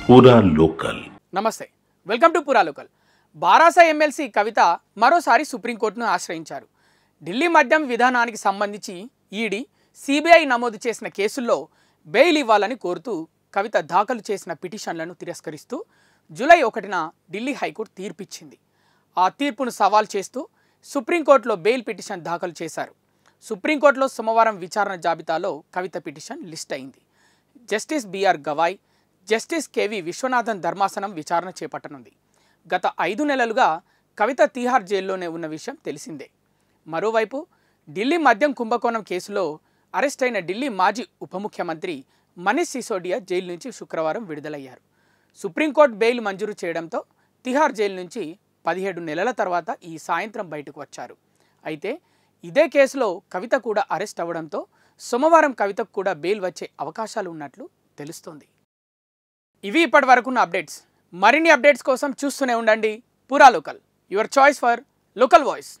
పూరా లోకల్. నమస్తే, welcome to పూరా లోకల్. బారాసా ఎమ్మెల్సీ కవిత మరోసారి సుప్రీంకోర్టును ఆశ్రయించారు. ఢిల్లీ మద్యం విధానానికి సంబంధించి ఈడీ, సిబిఐ నమోదు చేసిన కేసుల్లో బెయిల్ ఇవ్వాలని కోరుతూ కవిత దాఖలు చేసిన పిటిషన్లను తిరస్కరిస్తూ జూలై 1న ఢిల్లీ హైకోర్టు తీర్పిచ్చింది. ఆ తీర్పును సవాల్ చేస్తూ సుప్రీంకోర్టులో బెయిల్ పిటిషన్ దాఖలు చేశారు. సుప్రీంకోర్టులో సోమవారం విచారణ జాబితాలో కవిత పిటిషన్ లిస్ట్ అయింది. జస్టిస్ బిఆర్ గవాయ్, జస్టిస్ కేవి విశ్వనాథన్ ధర్మాసనం విచారణ చేపట్టనుంది. గత 5 నెలలుగా కవిత తీహార్ జైల్లోనే ఉన్న విషయం తెలిసిందే. మరోవైపు ఢిల్లీ మద్యం కుంభకోణం కేసులో అరెస్ట్ అయిన ఢిల్లీ మాజీ ఉప ముఖ్యమంత్రి మనీష్ సిసోడియా జైలు నుంచి శుక్రవారం విడుదలయ్యారు. సుప్రీంకోర్టు బెయిల్ మంజూరు చేయడంతో తిహార్ జైలు నుంచి 17 నెలల తర్వాత ఈ సాయంత్రం బయటకు వచ్చారు. అయితే ఇదే కేసులో కవిత కూడా అరెస్ట్ అవ్వడంతో సోమవారం కవితకు కూడా బెయిల్ వచ్చే అవకాశాలు ఉన్నట్లు తెలుస్తోంది. ఇవి ఇప్పటి వరకున్న అప్డేట్స్. మరిన్ని అప్డేట్స్ కోసం చూస్తూనే ఉండండి పూరా local, your choice for local voice.